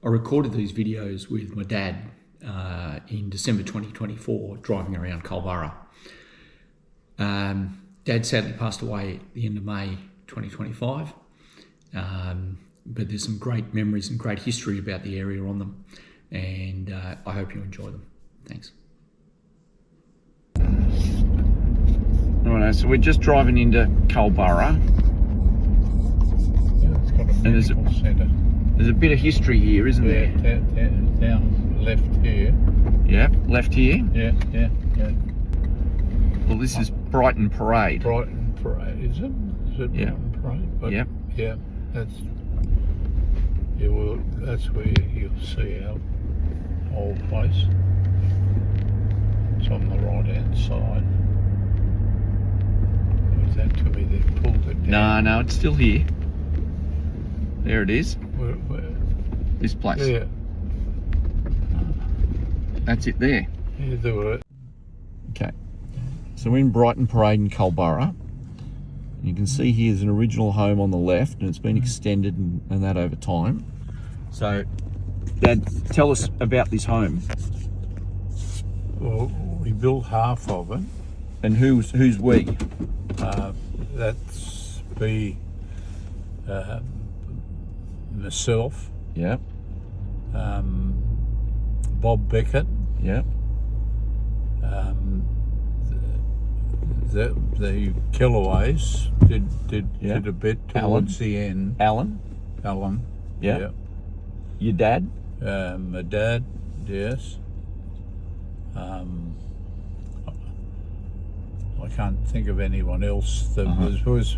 I recorded these videos with my dad in December 2024, driving around Culburra. Dad sadly passed away at the end of May 2025, but there's some great memories and great history about the area on them, and I hope you enjoy them. Thanks. Right, so we're just driving into Culburra. Yeah, it's got a medical centre. There's a bit of history here, isn't there? Down left here. Yeah, left here. Yeah. Well, this is Brighton Parade. Brighton Parade, is it? Is it Yeah. Brighton Parade? But Yeah. Yeah, that's where you'll see our old place. It's on the right hand side. Was that to me they pulled it down? No, it's still here. There it is. Where? This place. Yeah. That's it there. Yeah, there were. Okay. So we're in Brighton Parade in Culburra. You can see here's an original home on the left, and it's been extended and that over time. So, Dad, tell us about this home. Well, we built half of it. And who's we? That's be myself, Yeah. Bob Beckett, Yeah. the Killaways did a bit towards the end. Alan. Yeah. Your dad. My dad, yes. I can't think of anyone else that was.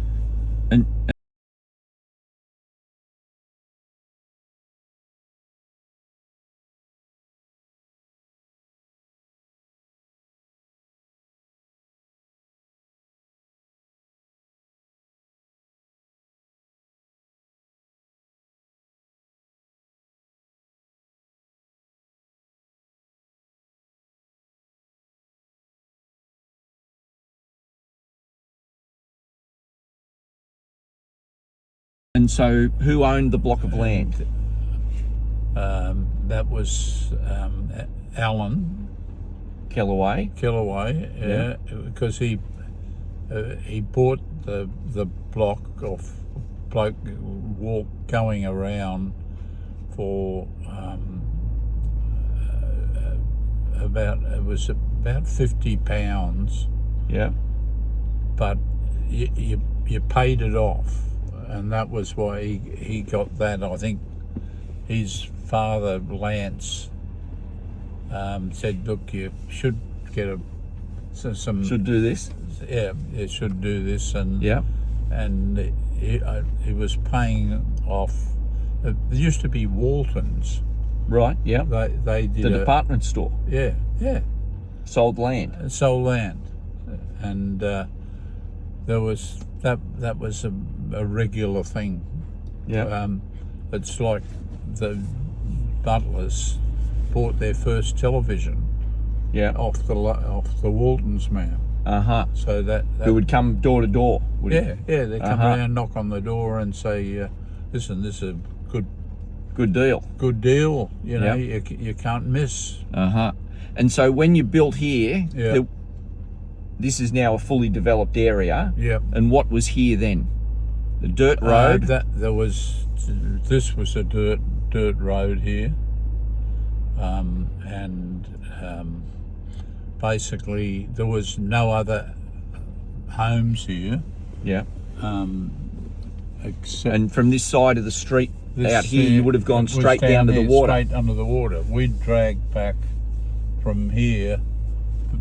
And so who owned the block of land? That was Alan Kellaway. Yeah, because he bought the block of bloke going around for about £50. Yeah. But you paid it off, and that was why he got that. I think his father Lance said, "Look, you should get some Should do this. Yeah, you should do this." And he was paying off. There used to be Waltons. Right. Yeah. They did The department store. Yeah. Sold land. Sold land, and there was that was a regular thing. Yeah. It's like the Butlers bought their first television. Yeah. Off the Waltons man. So that Who would come door to door? They come around, knock on the door, and say, "Listen, this is a good deal. Good deal. You know, you can't miss." And so when you built here, Yeah. this is now a fully developed area. Yeah. And what was here then? The dirt road. This was a dirt road here, and basically there was no other homes here. Yeah. Except And from this side of the street out here, you would have gone it was straight down to the water. Straight under the water. We'd drag back from here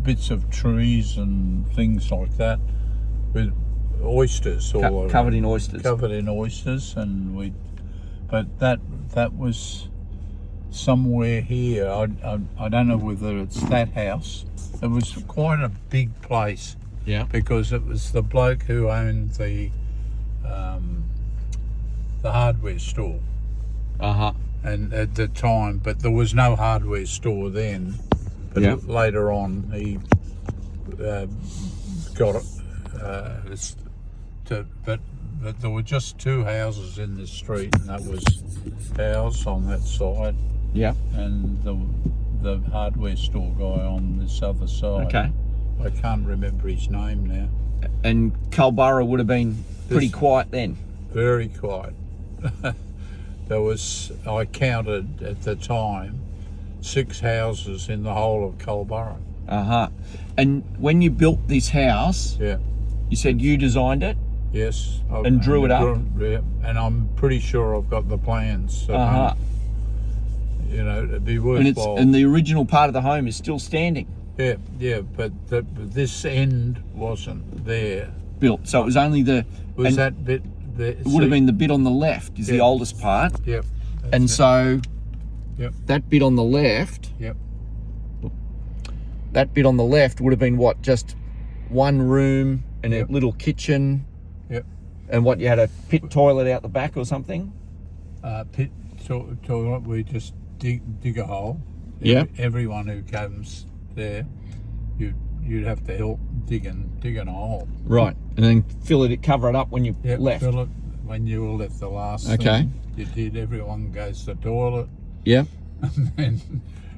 bits of trees and things like that with oysters all covered in oysters. Covered in oysters, and but that was somewhere here. I don't know whether it's that house. It was quite a big place. Yeah. Because it was the bloke who owned the hardware store. And at the time, but there was no hardware store then. But later on, he got it. But But there were just two houses in this street, and that was ours on that side, Yeah. and the hardware store guy on this other side. Okay. I can't remember his name now. And Culburra would have been pretty quiet then. Very quiet. I counted at the time 6 houses in the whole of Culburra. And when you built this house, Yeah. you said you designed it? Yes. And drew it up? Yeah. And I'm pretty sure I've got the plans. You know, it'd be worthwhile. And the original part of the home is still standing. Yeah, but this end wasn't there. Built. So it was only that bit there? It would have been the bit on the left is the oldest part. Yep. And so Yep. that bit on the left, Yep. that bit on the left would have been what, just one room and Yep. a little kitchen. Yep. And what, you had a pit toilet out the back or something? Pit toilet. We just dig a hole. Yeah. Everyone who comes there, you'd have to help digging a hole. Right. And then cover it up when you left. Fill it when you were left the last Okay. thing. You did. Everyone goes to the toilet. Yeah.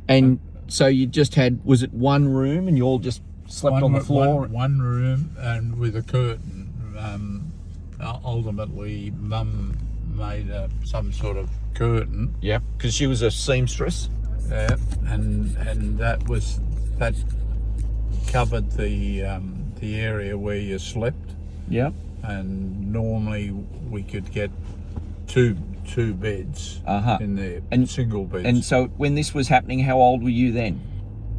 And And so you just had, was it one room and you all just slept on the floor? One room and with a curtain. Ultimately, Mum made some sort of curtain. Yeah. Because she was a seamstress. And that covered the area where you slept. Yeah. And normally we could get two beds in there, And single beds. And so when this was happening, how old were you then?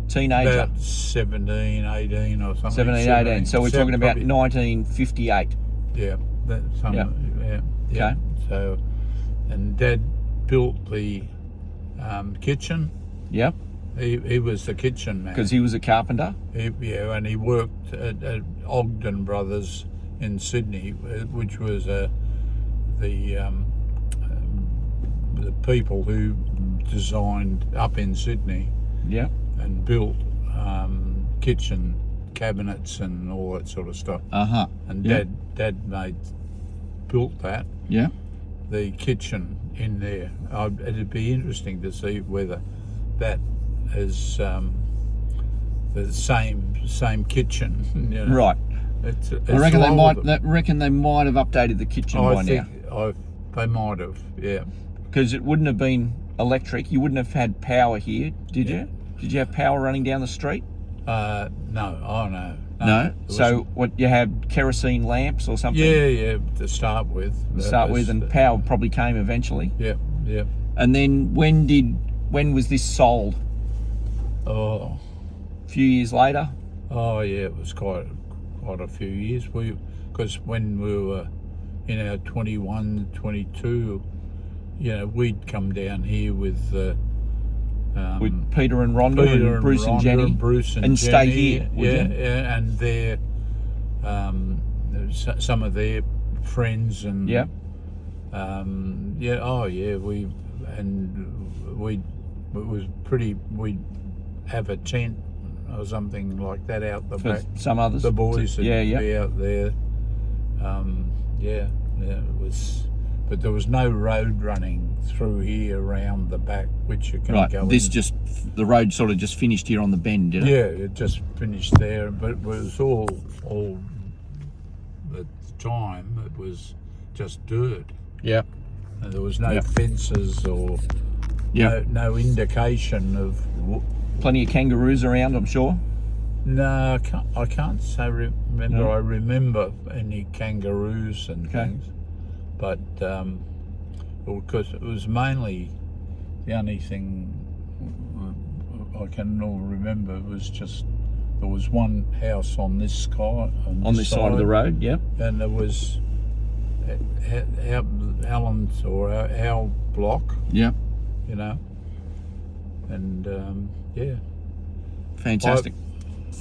Teenager? About 17, 18 or something. 17, 18. So we're talking about probably, 1958. Yeah. Yeah. Yeah. Okay. So, and Dad built the kitchen. Yep. He was the kitchen man. Because he was a carpenter. And he worked at Ogden Brothers in Sydney, which was the people who designed up in Sydney. Yep. And built kitchen cabinets and all that sort of stuff. And Dad built that. Yeah. The kitchen in there. It'd be interesting to see whether that is the same kitchen. You know? Right. It's I reckon they might have updated the kitchen by now. They might have, yeah. Because it wouldn't have been electric. You wouldn't have had power here, did you? Did you have power running down the street? No. Oh, no. No. So what, you had kerosene lamps or something? Yeah. To start with. And power probably came eventually. Yeah. And then when was this sold? Oh. A few years later. Oh yeah, it was quite a few years. Because when we were in our 21, 22, we'd come down here with Peter and Rhonda and Bruce and Jenny. And stay here. Yeah, and their some of their friends and we'd have a tent or something like that out the back. Some others. The boys would be out there. It was. But there was no road running through here around the back, which you can go. The road sort of just finished here on the bend, did it? Yeah, it just finished there, but it was all at the time. It was just dirt. Yeah. And there was no fences or no indication of. Plenty of kangaroos around, I'm sure. No, I can't say remember. No. I remember any kangaroos and things. But because it was mainly the only thing I can remember was just there was one house on this side on this side of the road, and there was Alan's or our block, and fantastic.